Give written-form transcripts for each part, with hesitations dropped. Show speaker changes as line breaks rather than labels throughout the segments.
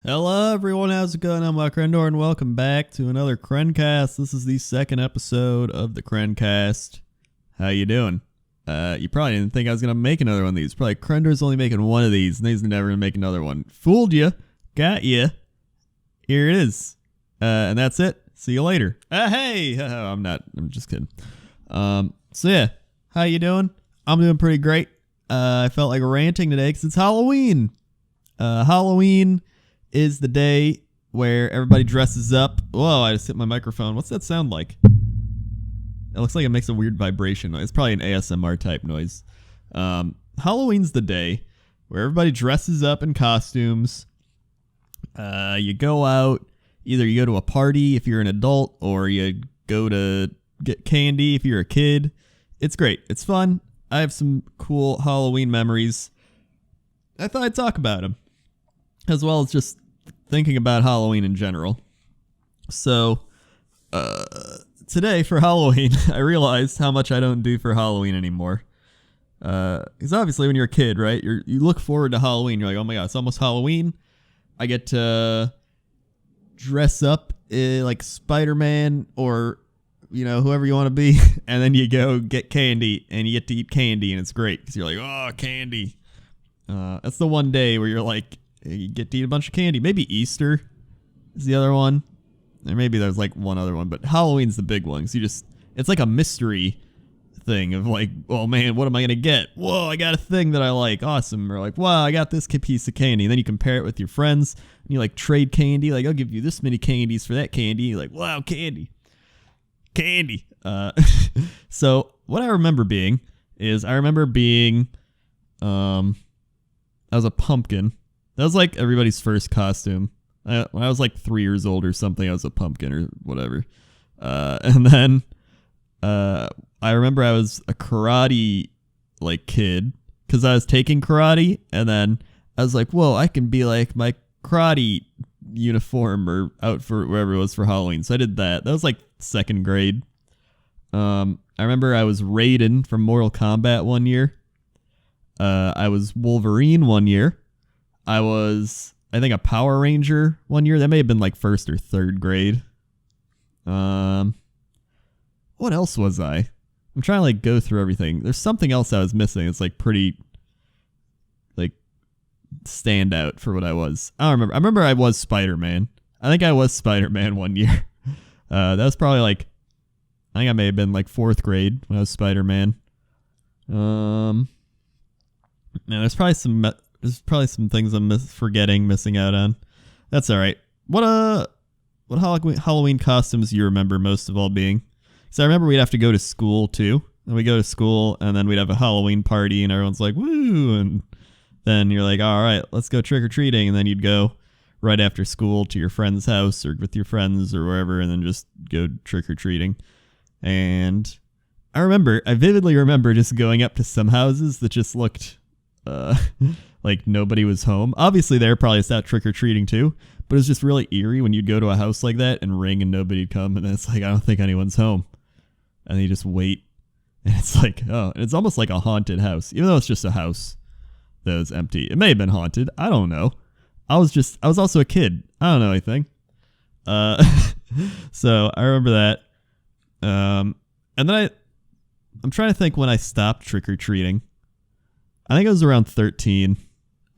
Hello everyone, how's it going? I'm WoWcrendor and welcome back to another Crencast. This is the second episode of the Crencast. How you doing? You probably didn't think I was going to make another one of these. Probably Crendor's only making one of these and he's never going to make another one. Fooled you. Got you. Here it is. And that's it. See you later. Hey! I'm just kidding. So yeah, how you doing? I'm doing pretty great. I felt like ranting today because it's Halloween. Halloween is the day where everybody dresses up. Whoa, I just hit my microphone. What's that sound like? It looks like it makes a weird vibration noise. It's probably an ASMR type noise. Halloween's the day where everybody dresses up in costumes. You go out. Either you go to a party if you're an adult, or you go to get candy if you're a kid. It's great. It's fun. I have some cool Halloween memories. I thought I'd talk about them, as well as just thinking about Halloween in general. So, today for Halloween, I realized how much I don't do for Halloween anymore. Because obviously when you're a kid, right, you look forward to Halloween. You're like, oh my god, it's almost Halloween. I get to dress up like Spider-Man or, you know, whoever you want to be. And then you go get candy and you get to eat candy and it's great because you're like, oh, candy. That's the one day where you're like, you get to eat a bunch of candy. Maybe Easter is the other one. Or maybe there's like one other one, but Halloween's the big one. So it's like a mystery thing of like, oh man, what am I going to get? Whoa, I got a thing that I like. Awesome. Or like, wow, I got this piece of candy. And then you compare it with your friends and you like trade candy. Like, I'll give you this many candies for that candy. You're like, wow, candy. Candy. So what I remember being is I was a pumpkin. That was like everybody's first costume. When I was like 3 years old or something, I was a pumpkin or whatever. And then I remember I was a karate like kid because I was taking karate, and then I was like, whoa, I can be like my karate uniform or outfit, wherever it was for Halloween. So I did that. That was like second grade. I remember I was Raiden from Mortal Kombat one year. I was Wolverine one year. I was, I think, a Power Ranger one year. That may have been like first or third grade. What else was I? I'm trying to like go through everything. There's something else I was missing. It's like pretty like stand out for what I was. I don't remember. I remember I was Spider-Man. I think I was Spider-Man one year. That was probably like, I think I may have been like fourth grade when I was Spider-Man. Man, there's probably some things I'm missing out on. That's all right. What Halloween costumes do you remember most of all being? So I remember we'd have to go to school too. And we go to school and then we'd have a Halloween party and everyone's like, woo. And then you're like, all right, let's go trick or treating. And then you'd go right after school to your friend's house or with your friends or wherever and then just go trick or treating. And I vividly remember just going up to some houses that just looked like nobody was home. Obviously, they're probably just out trick-or-treating too, but it was just really eerie when you'd go to a house like that and ring and nobody'd come, and then it's like, I don't think anyone's home. And then you just wait, and it's like, oh, and it's almost like a haunted house, even though it's just a house that was empty. It may have been haunted. I don't know. I was also a kid. I don't know anything. So I remember that. And then I'm trying to think when I stopped trick-or-treating. I think it was around 13.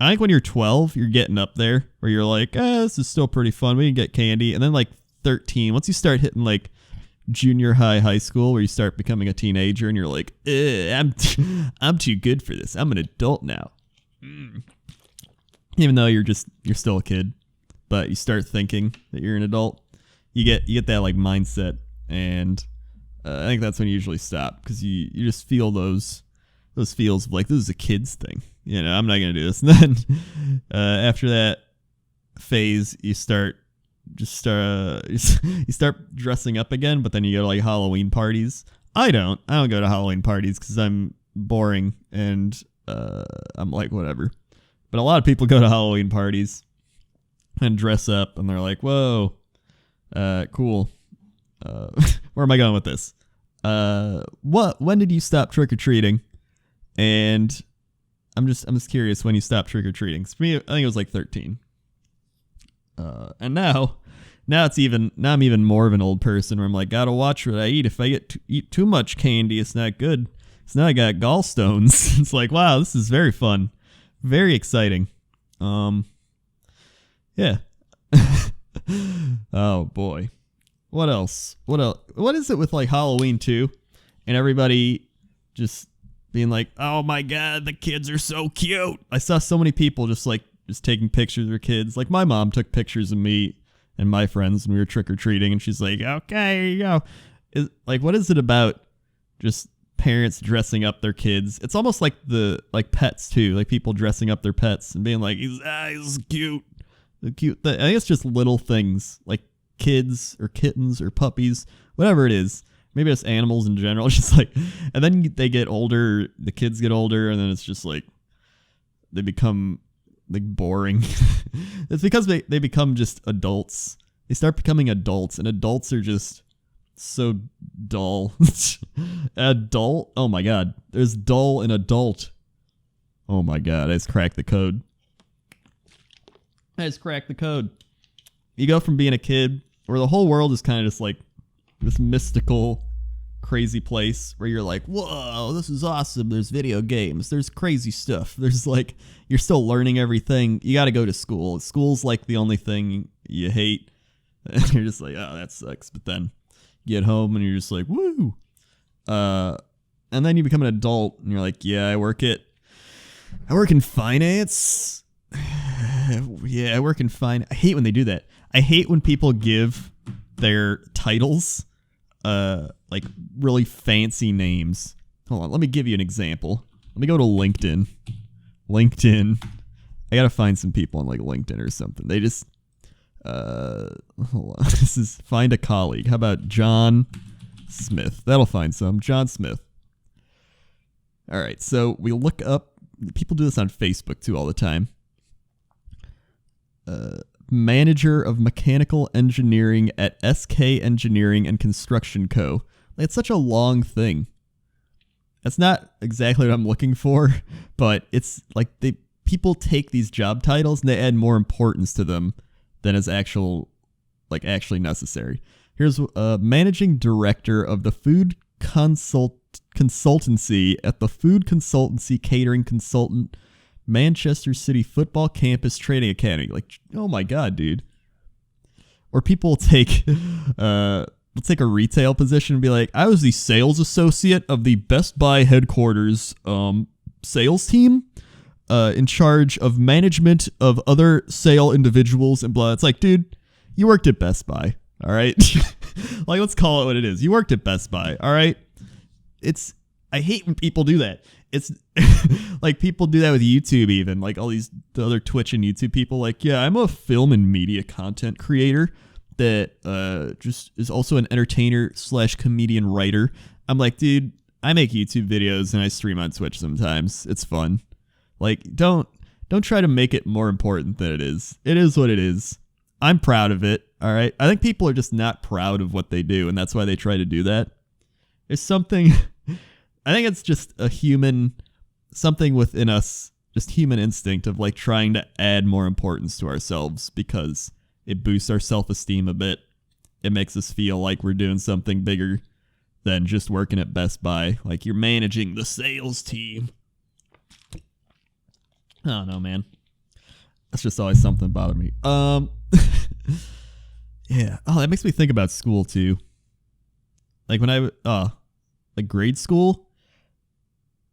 I think when you're 12, you're getting up there where you're like, this is still pretty fun. We can get candy. And then like 13, once you start hitting like junior high school where you start becoming a teenager and you're like, I'm too good for this. I'm an adult now. Even though you're still a kid, but you start thinking that you're an adult. You get that like mindset, and I think that's when you usually stop because you just feel those feels of like, this is a kid's thing. You know, I'm not going to do this. And then after that phase, you start dressing up again, but then you go to like Halloween parties. I don't go to Halloween parties because I'm boring and I'm like, whatever. But a lot of people go to Halloween parties and dress up and they're like, whoa, cool. Where am I going with this? When did you stop trick-or-treating? And I'm just curious when you stopped trick-or-treating. For me, I think it was like 13. And now I'm even more of an old person where I'm like, gotta watch what I eat. If I eat too much candy, it's not good. So now I got gallstones. It's like, wow, this is very fun, very exciting. Yeah. Oh boy. What else? What is it with like Halloween too? And everybody just being like, oh my God, the kids are so cute. I saw so many people just taking pictures of their kids. Like my mom took pictures of me and my friends when we were trick-or-treating, and she's like, okay, here you go. What is it about just parents dressing up their kids? It's almost like pets too, like people dressing up their pets and being like, he's cute. The cute I think it's just little things like kids or kittens or puppies, whatever it is. Maybe it's animals in general. It's just like, and then they get older, the kids get older, and then it's just like they become like boring. It's because they become just adults. They start becoming adults, and adults are just so dull. Adult? Oh my God. There's dull and adult. Oh my God. I just cracked the code. You go from being a kid where the whole world is kind of just like this mystical, crazy place where you're like, whoa, this is awesome. There's video games. There's crazy stuff. There's like, you're still learning everything. You got to go to school. School's like the only thing you hate. And you're just like, oh, that sucks. But then you get home and you're just like, woo. And then you become an adult and you're like, yeah, I work in finance. Yeah, I work in finance. I hate when they do that. I hate when people give their titles like really fancy names. Hold on, let me give you an example. Let me go to LinkedIn. I gotta find some people on like LinkedIn or something. They just hold on. This is find a colleague. How about John Smith? That'll find some. John Smith. All right, so we look up. People do this on Facebook too all the time. Manager of Mechanical Engineering at SK Engineering and Construction Co. It's such a long thing. That's not exactly what I'm looking for, but it's like people take these job titles and they add more importance to them than is actually necessary. Here's Managing Director of the Food Consultancy at the Food Consultancy Catering Consultant Manchester City Football Campus Training Academy. Like, oh my God, dude. Or people take let's take a retail position and be like, I was the sales associate of the Best Buy headquarters sales team in charge of management of other sale individuals and blah. It's like, dude, you worked at Best Buy, all right? Like, let's call it what it is. You worked at Best Buy, all right? I hate when people do that. It's like people do that with YouTube, even like all the other Twitch and YouTube people. Like, yeah, I'm a film and media content creator that just is also an entertainer / comedian writer. I'm like, dude, I make YouTube videos and I stream on Twitch sometimes. It's fun. Like, don't try to make it more important than it is. It is what it is. I'm proud of it. All right. I think people are just not proud of what they do, and that's why they try to do that. There's something. I think it's just something within us, just human instinct of like trying to add more importance to ourselves because it boosts our self-esteem a bit. It makes us feel like we're doing something bigger than just working at Best Buy. Like you're managing the sales team. I don't know, man. That's just always something bothered me. Yeah. Oh, that makes me think about school too. Like when like grade school.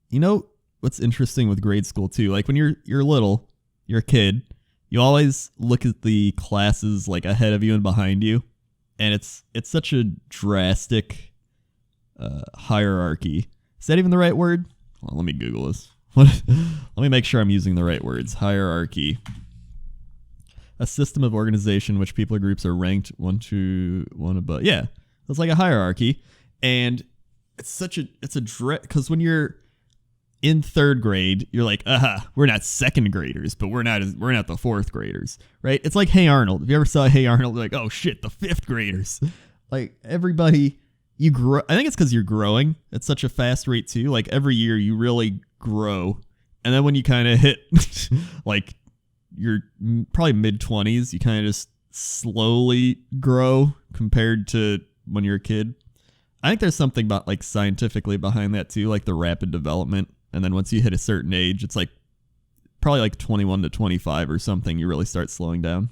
You know what's interesting with grade school too? Like when you're little, you're a kid, you always look at the classes like ahead of you and behind you, and it's such a drastic hierarchy. Is that even the right word? Hold on, let me Google this. Let me make sure I'm using the right words. Hierarchy. A system of organization in which people or groups are ranked one above. Yeah, it's like a hierarchy, and it's because when you're in third grade, you're like, we're not second graders, but we're not the fourth graders, right? It's like Hey Arnold. If you ever saw Hey Arnold, you're like, oh shit, the fifth graders. Like everybody, you grow. I think it's because you're growing at such a fast rate too. Like every year you really grow, and then when you kind of hit like you're probably mid-20s, you kind of just slowly grow compared to when you're a kid. I think there's something about like scientifically behind that too, like the rapid development. And then once you hit a certain age, it's like probably like 21 to 25 or something, you really start slowing down.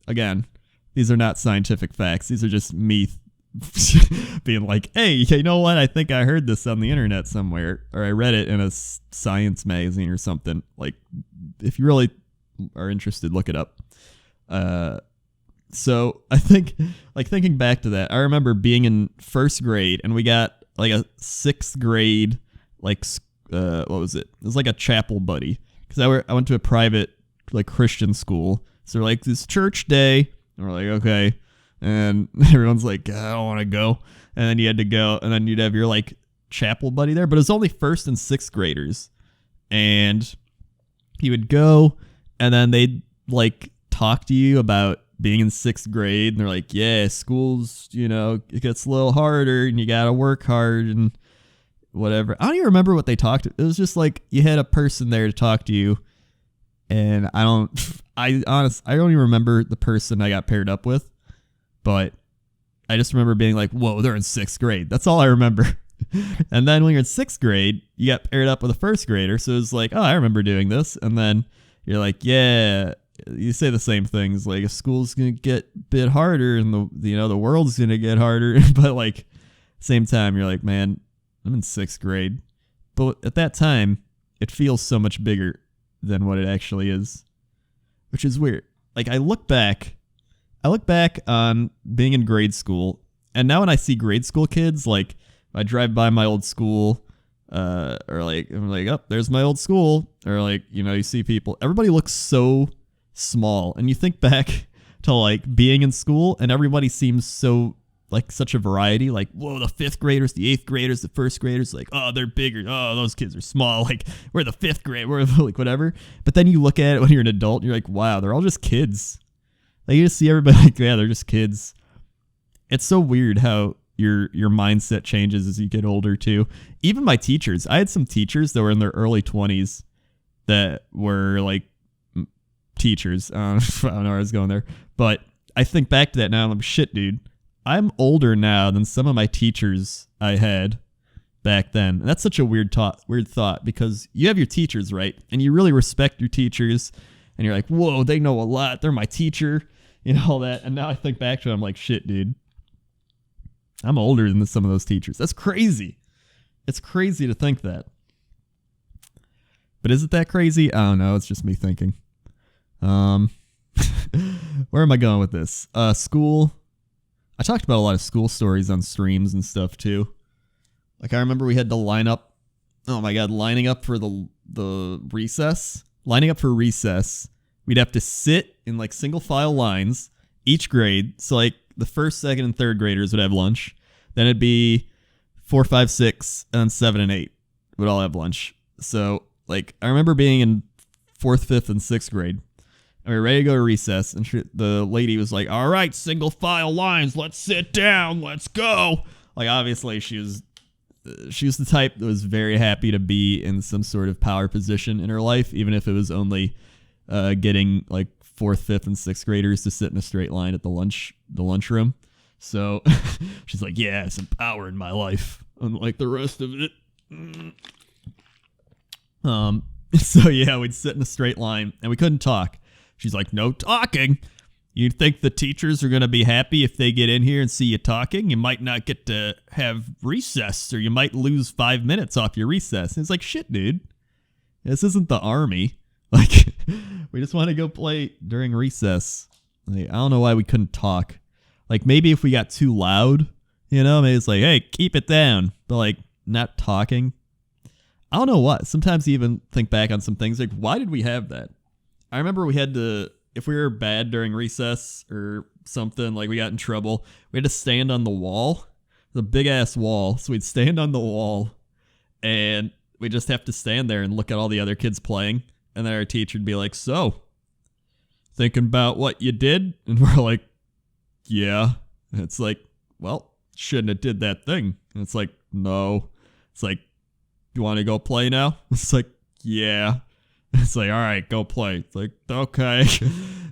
Again, these are not scientific facts. These are just me being like, hey, you know what? I think I heard this on the internet somewhere, or I read it in a science magazine or something. Like, if you really are interested, look it up. So I think, like, thinking back to that, I remember being in first grade and we got like a sixth grade, like, what was it? It was like a chapel buddy, because I went to a private, like, Christian school. So like, this church day, and we're like, okay. And everyone's like, I don't want to go. And then you had to go, and then you'd have your like chapel buddy there, but it was only first and sixth graders. And you would go, and then they'd like talk to you about being in sixth grade. And they're like, yeah, school's, it gets a little harder and you got to work hard and whatever. I don't even remember what they talked to. It was just like you had a person there to talk to you. And I don't even remember the person I got paired up with. But I just remember being like, whoa, they're in sixth grade. That's all I remember. And then when you're in sixth grade, you got paired up with a first grader. So it was like, oh, I remember doing this. And then you're like, yeah, you say the same things. Like, school's going to get a bit harder and the world's going to get harder. But like, same time, you're like, man, I'm in sixth grade. But at that time, it feels so much bigger than what it actually is, which is weird. Like, I look back on being in grade school, and now when I see grade school kids, like, I drive by my old school, or like, I'm like, oh, there's my old school, or like, you see people, everybody looks so small, and you think back to like being in school, and everybody seems so like such a variety, like, whoa, the fifth graders, the eighth graders, the first graders, like, oh, they're bigger, oh, those kids are small, like, we're the fifth grade, we're like whatever. But then you look at it when you're an adult, and you're like, wow, they're all just kids. Like, you just see everybody like, yeah, they're just kids. It's so weird how your mindset changes as you get older too. Even my teachers, I had some teachers that were in their early 20s that were like teachers. I don't know where I was going there, but I think back to that now and I'm shit, dude. I'm older now than some of my teachers I had back then. And that's such a weird thought, because you have your teachers, right? And you really respect your teachers, and you're like, whoa, they know a lot. They're my teacher, all that. And now I think back to it, I'm like, shit, dude. I'm older than some of those teachers. That's crazy. It's crazy to think that. But is it that crazy? I don't know. It's just me thinking. Where am I going with this? School. I talked about a lot of school stories on streams and stuff too. Like, I remember we had to line up. Oh my God, lining up for the recess. Lining up for recess. We'd have to sit in like single file lines, each grade. So like the first, second, and third graders would have lunch. Then it'd be 4, 5, 6, and 7 and 8 would all have lunch. So like, I remember being in 4th, 5th, and 6th grade. And we were ready to go to recess, and the lady was like, all right, single file lines, let's sit down, let's go. Like, obviously she was the type that was very happy to be in some sort of power position in her life, even if it was only getting like 4th, 5th, and 6th graders to sit in a straight line at the lunchroom. So she's like, yeah, some power in my life, unlike the rest of it. So yeah, we'd sit in a straight line, and we couldn't talk. She's like, no talking. You think the teachers are going to be happy if they get in here and see you talking? You might not get to have recess, or you might lose 5 minutes off your recess. And it's like, shit, dude. This isn't the army. Like, we just want to go play during recess. Like, I don't know why we couldn't talk. Like, maybe if we got too loud, maybe it's like, hey, keep it down. But like, not talking. I don't know what. Sometimes you even think back on some things like, why did we have that? I remember we had to, if we were bad during recess or something, like we got in trouble, we had to stand on the wall, the big ass wall. So we'd stand on the wall, and we just have to stand there and look at all the other kids playing. And then our teacher would be like, so, thinking about what you did? And we're like, yeah. And it's like, well, shouldn't have did that thing. And it's like, no. It's like, you want to go play now? It's like, yeah. It's like, all right, go play. It's like, okay.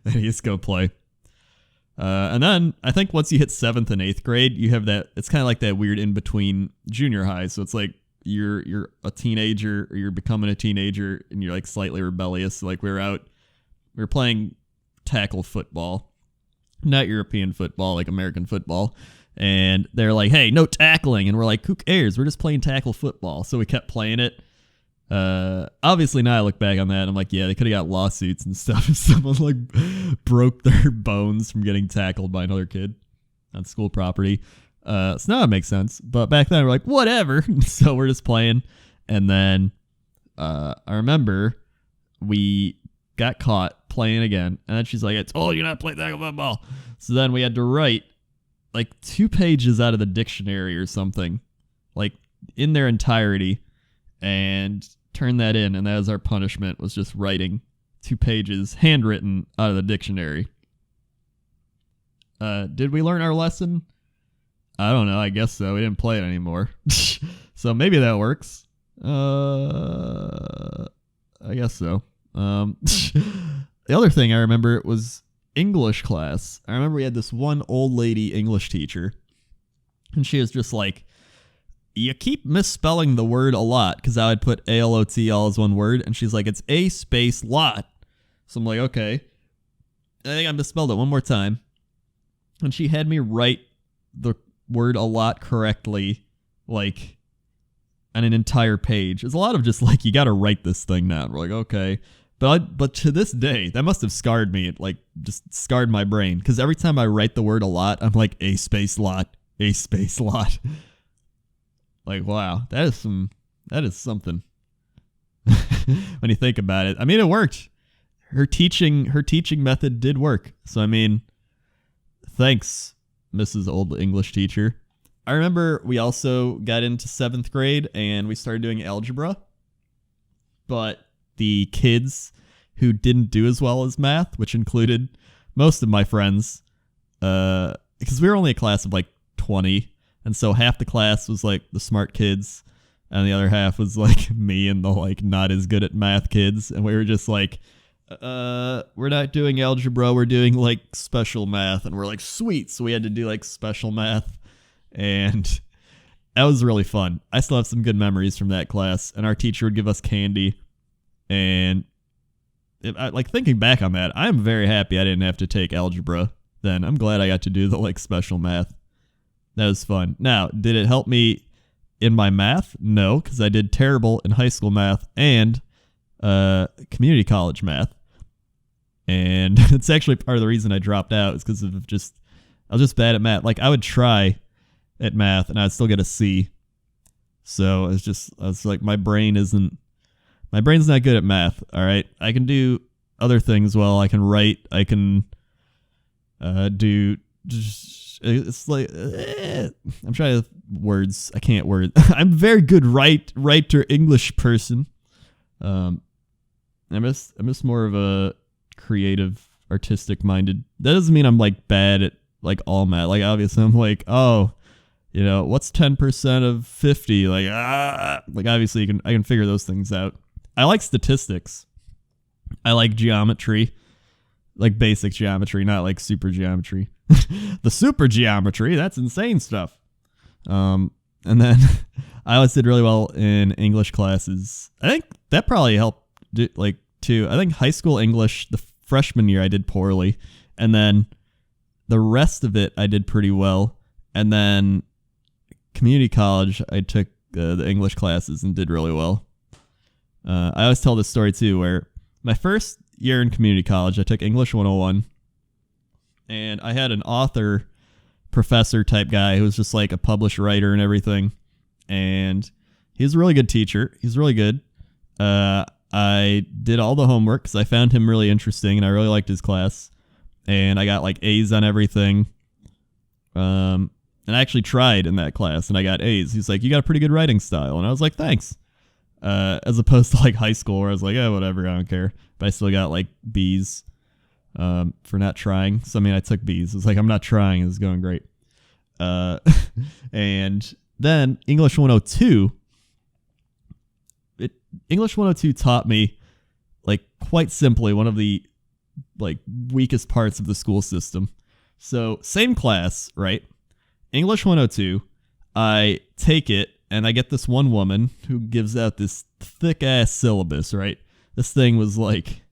And you just go play. And then I think once you hit 7th and 8th grade, you have that. It's kind of like that weird in between junior high. So it's like you're a teenager, or you're becoming a teenager, and you're like slightly rebellious. So like we were playing tackle football, not European football, like American football. And they're like, hey, no tackling. And we're like, who cares? We're just playing tackle football. So we kept playing it. Obviously now I look back on that, I'm like, yeah, they could have got lawsuits and stuff if someone like broke their bones from getting tackled by another kid on school property. So now it makes sense. But back then we're like, whatever. So we're just playing. And then I remember we got caught playing again. And then she's like, I told you not to play tackle football. So then we had to write like 2 pages out of the dictionary or something, like in their entirety, and turn that in. And that was our punishment, was just writing 2 pages handwritten out of the dictionary. Did we learn our lesson? I don't know. I guess so. We didn't play it anymore. So maybe that works. I guess so. The other thing I remember was English class. I remember we had this one old lady English teacher, and she was just like, you keep misspelling the word a lot, because I would put A-L-O-T all as one word, and she's like, it's a space lot. So I'm like, okay. I think I misspelled it one more time. And she had me write the word a lot correctly, like on an entire page. It's a lot of just like, you got to write this thing down. We're like, okay. But to this day, that must have scarred me. It like just scarred my brain, because every time I write the word a lot, I'm like, a space lot, a space lot. Like, wow, that is something. When you think about it, I mean, it worked. Her teaching method did work. So I mean, thanks, Mrs. Old English Teacher. I remember we also got into 7th grade and we started doing algebra, but the kids who didn't do as well as math, which included most of my friends, because we were only a class of like 20, and so half the class was like the smart kids, and the other half was like me and the like not as good at math kids, and we were just like, we're not doing algebra, we're doing like special math, and we're like, sweet. So we had to do like special math, and that was really fun. I still have some good memories from that class, and our teacher would give us candy. And like thinking back on that, I'm very happy I didn't have to take algebra then. I'm glad I got to do the like special math. That was fun. Now, did it help me in my math? No, because I did terrible in high school math and community college math. And it's actually part of the reason I dropped out, is because of I was just bad at math. Like I would try at math and I'd still get a C. So I was like, my brain's not good at math. All right. I can do other things well. I can write. I can do. It's like I'm trying to words. I can't word. I'm a very good writer English person. I miss more of a creative, artistic minded. That doesn't mean I'm like bad at like all math. Like obviously I'm like, oh, you know, what's 10% of 50? Like obviously I can figure those things out. I like statistics. I like geometry, like basic geometry, not like super geometry. The super geometry, that's insane stuff. And then I always did really well in English classes. I think that probably helped, like, too. I think high school English, the freshman year, I did poorly. And then the rest of it, I did pretty well. And then community college, I took the English classes and did really well. I always tell this story too, where my first year in community college, I took English 101, and I had an author professor type guy who was just like a published writer and everything, and he's a really good teacher. He's really good. I did all the homework because I found him really interesting, and I really liked his class, and I got like A's on everything. And I actually tried in that class, and I got A's. He's like, you got a pretty good writing style, and I was like, thanks. As opposed to like high school where I was like, oh, whatever, I don't care. But I still got like B's for not trying. So, I mean, I took B's. It's like, I'm not trying. It's going great. And then English 102. English 102 taught me like quite simply one of the like weakest parts of the school system. So same class, right? English 102. I take it and I get this one woman who gives out this thick ass syllabus, right? This thing was like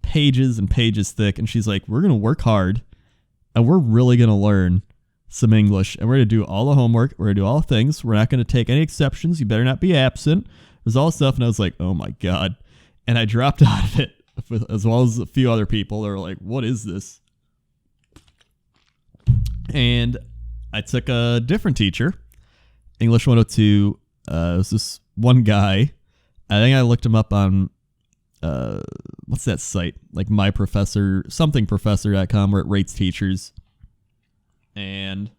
pages and pages thick, and she's like, we're going to work hard and we're really going to learn some English, and we're going to do all the homework. We're going to do all the things. We're not going to take any exceptions. You better not be absent. There's all stuff. And I was like, oh my God. And I dropped out of it, as well as a few other people that were like, what is this? And I took a different teacher, English 102. It was this one guy. I think I looked him up on, what's that site? Like My Professor, something professor.com, where it rates teachers. And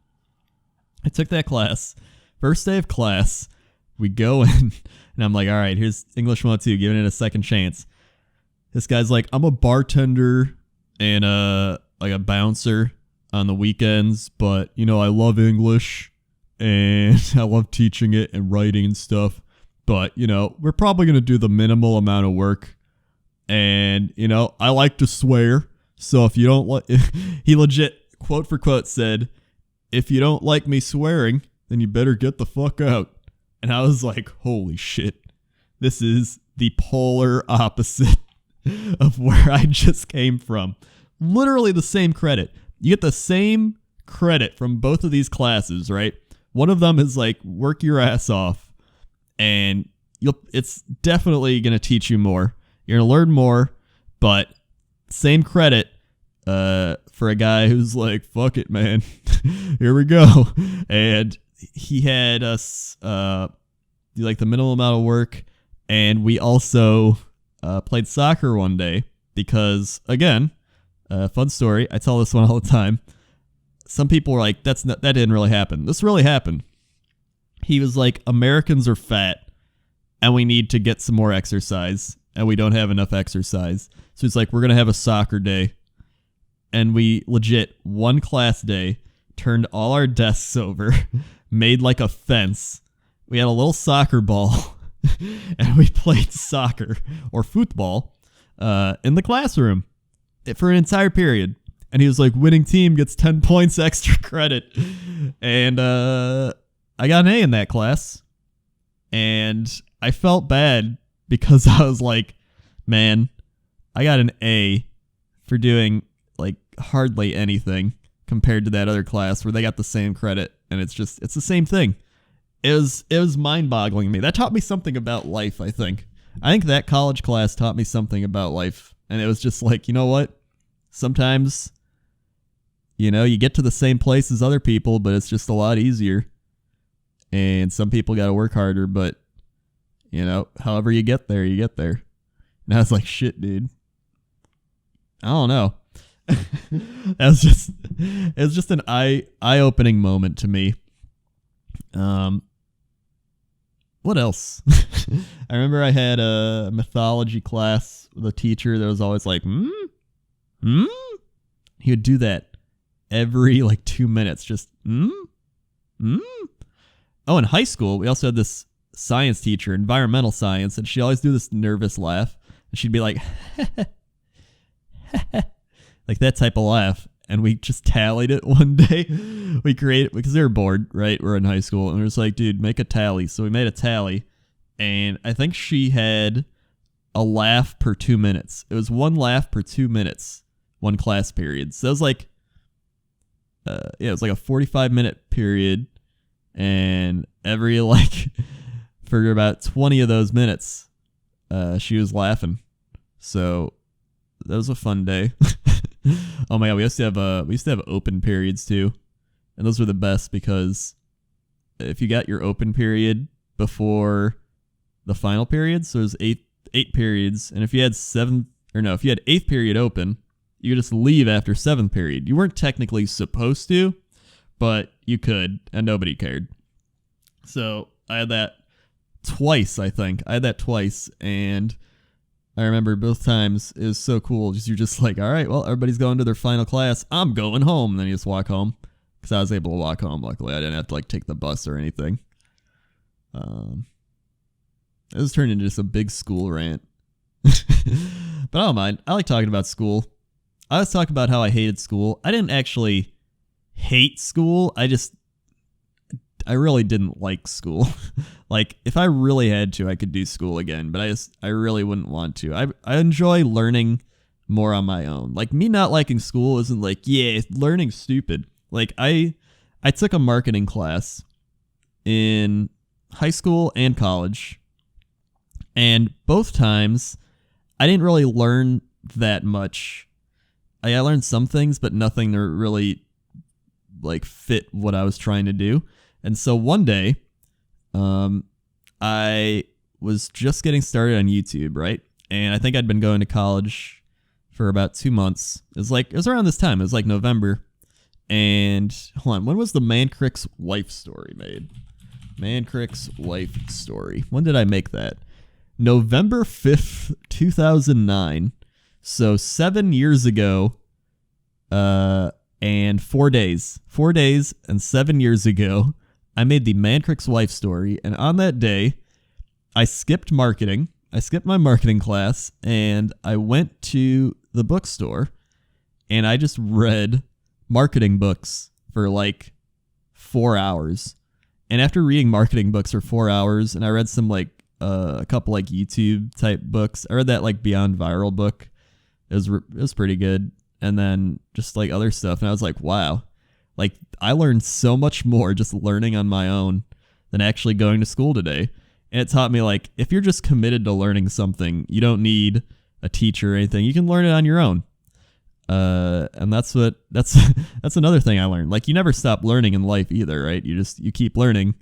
I took that class. First day of class, we go in, and I'm like, all right, here's English 102, giving it a second chance. This guy's like, I'm a bartender and like a bouncer on the weekends, but, you know, I love English, and I love teaching it and writing and stuff. But, you know, we're probably going to do the minimal amount of work. And, you know, I like to swear. So if you don't like, he legit, quote for quote, said, if you don't like me swearing, then you better get the fuck out. And I was like, holy shit. This is the polar opposite of where I just came from. Literally the same credit. You get the same credit from both of these classes, right? One of them is like, work your ass off. And it's definitely going to teach you more. You're going to learn more, but same credit for a guy who's like, fuck it, man. Here we go. And he had us do like the minimal amount of work. And we also played soccer one day because, again, fun story. I tell this one all the time. Some people were like, that didn't really happen. This really happened. He was like, Americans are fat and we need to get some more exercise, and we don't have enough exercise. So he's like, we're going to have a soccer day. And we legit, one class day, turned all our desks over, made like a fence. We had a little soccer ball, and we played soccer or football in the classroom for an entire period. And he was like, winning team gets 10 points extra credit. And I got an A in that class. And I felt bad because I was like, man, I got an A for doing like hardly anything compared to that other class where they got the same credit. And it's the same thing. It was mind-boggling to me. That taught me something about life, I think. I think that college class taught me something about life. And it was just like, you know what? Sometimes, you know, you get to the same place as other people, but it's just a lot easier. And some people got to work harder, but, you know, however you get there, you get there. And I was like, shit, dude. I don't know. It was just an eye-opening moment to me. What else? I remember I had a mythology class with a teacher that was always like, He would do that every like 2 minutes, just Oh, in high school, we also had this science teacher, environmental science, and she'd always do this nervous laugh, and she'd be like, like that type of laugh. And we just tallied it one day. We created, because they were bored, right? We're in high school, and we were just like, dude, make a tally. So we made a tally, and I think she had a laugh per 2 minutes. It was one laugh per 2 minutes, one class period. So it was like, it was like a 45-minute period, and every like for about 20 of those minutes, she was laughing. So that was a fun day. Oh my god, we used to have open periods too, and those were the best because if you got your open period before the final period, so there's eight periods, and if you had eighth period open, you could just leave after seventh period. You weren't technically supposed to, but you could, and nobody cared. So I had that twice, I think. And I remember both times it was so cool. You're just like, all right, well, everybody's going to their final class. I'm going home. And then you just walk home, because I was able to walk home. Luckily, I didn't have to like take the bus or anything. It was turned into just a big school rant. But I don't mind. I like talking about school. I was talking about how I hated school. I didn't actually hate school. I really didn't like school. Like, if I really had to, I could do school again, but I really wouldn't want to. I enjoy learning more on my own. Like, me not liking school isn't like, yeah, learning's stupid. Like, I took a marketing class in high school and college, and both times I didn't really learn that much. I learned some things, but nothing to really like fit what I was trying to do. And so one day, I was just getting started on YouTube, right? And I think I'd been going to college for about 2 months. It was around this time. It was like November. And hold on, when was the Mancrick's wife story made? Mancrick's wife story. When did I make that? November 5th, 2009. So 7 years ago, and 4 days. 4 days and 7 years ago, I made the Mancrick's wife story. And on that day, I skipped marketing. I skipped my marketing class, and I went to the bookstore, and I just read marketing books for like 4 hours. And after reading marketing books for 4 hours, and I read some like a couple like YouTube type books. I read that like Beyond Viral book. It was pretty good. And then just like other stuff, and I was like, wow, like I learned so much more just learning on my own than actually going to school today. And it taught me, like, if you're just committed to learning something, you don't need a teacher or anything. You can learn it on your own. And that's another thing I learned. Like, you never stop learning in life either, right? You keep learning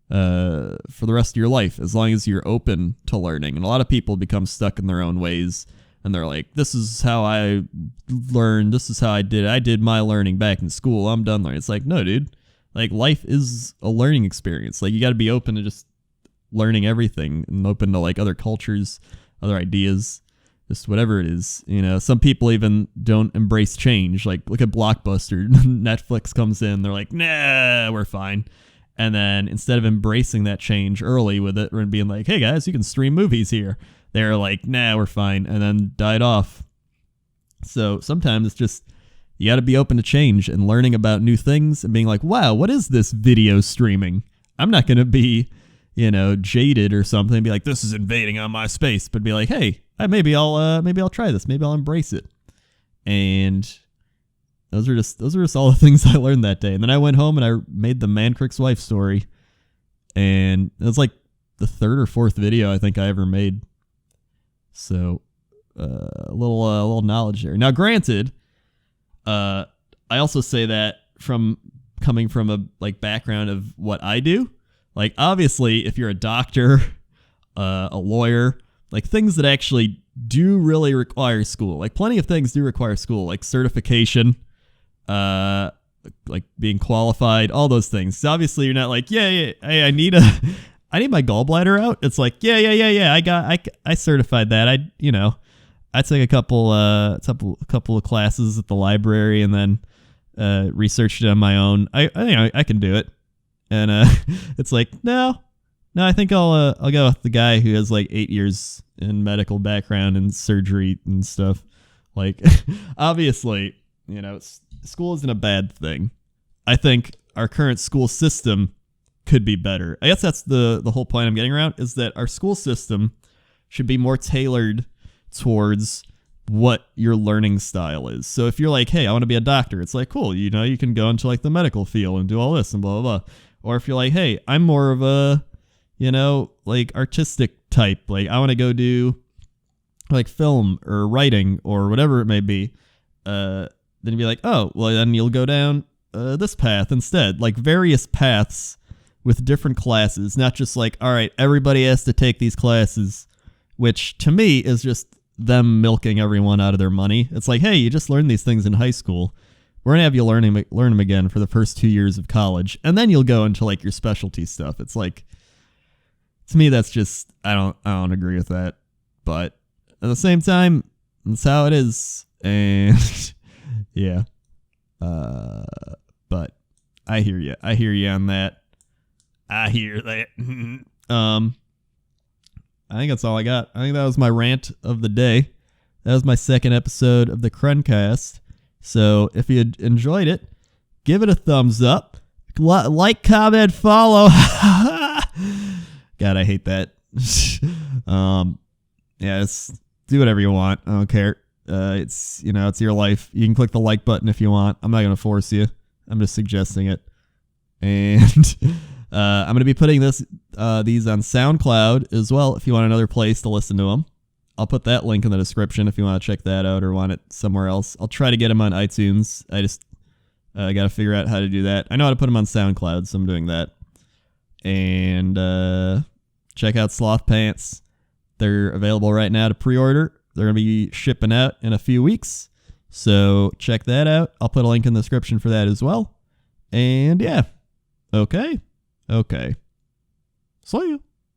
for the rest of your life, as long as you're open to learning. And a lot of people become stuck in their own ways, and they're like, this is how I learned. This is how I did my learning back in school. I'm done learning. It's like, no, dude. Like, life is a learning experience. Like, you got to be open to just learning everything, and open to like other cultures, other ideas, just whatever it is. You know, some people even don't embrace change. Like, look at Blockbuster. Netflix comes in, they're like, nah, we're fine. And then instead of embracing that change early with it and being like, hey guys, you can stream movies here, they're like, nah, we're fine, and then died off. So sometimes it's just, you got to be open to change and learning about new things and being like, wow, what is this video streaming? I'm not going to be, jaded or something and be like, this is invading on my space, but be like, hey, maybe I'll try this. Maybe I'll embrace it. And those are just all the things I learned that day. And then I went home and I made the Mancrick's wife story. And it was like the third or fourth video I think I ever made. So a little knowledge there. Now, granted, I also say that from coming from a like background of what I do. Like, obviously, if you're a doctor, a lawyer, like things that actually do really require school, like plenty of things do require school, like certification, like being qualified, all those things. So obviously, you're not like, hey, I need my gallbladder out. It's like, yeah. I certified that. I took a couple of classes at the library and then researched it on my own. I can do it. And it's like, no, I think I'll go with the guy who has like 8 years in medical background and surgery and stuff. Like, obviously, school isn't a bad thing. I think our current school system could be better. I guess that's the whole point I'm getting around, is that our school system should be more tailored towards what your learning style is. So if you're like, hey, I want to be a doctor, it's like, cool, you can go into like the medical field and do all this and blah, blah, blah. Or if you're like, hey, I'm more of a, like artistic type, like I want to go do like film or writing or whatever it may be, then you'd be like, oh, well, then you'll go down this path instead. Like various paths with different classes, not just like, all right, everybody has to take these classes, which to me is just them milking everyone out of their money. It's like, hey, you just learned these things in high school. We're going to have you learn them again for the first 2 years of college, and then you'll go into like your specialty stuff. It's like, to me, that's just, I don't agree with that. But at the same time, that's how it is. And yeah. But I hear you. I hear you on that. I hear that. I think that's all I got. I think that was my rant of the day. that was my second episode of the Crencast. So if you enjoyed it, give it a thumbs up. Like, comment, follow. God, I hate that. Yeah, do whatever you want. I don't care. It's your life. You can click the like button if you want. I'm not going to force you. I'm just suggesting it. And I'm going to be putting these on SoundCloud as well if you want another place to listen to them. I'll put that link in the description if you want to check that out or want it somewhere else. I'll try to get them on iTunes. I just got to figure out how to do that. I know how to put them on SoundCloud, so I'm doing that. And check out Sloth Pants. They're available right now to pre-order. They're going to be shipping out in a few weeks. So check that out. I'll put a link in the description for that as well. And yeah. Okay. See you.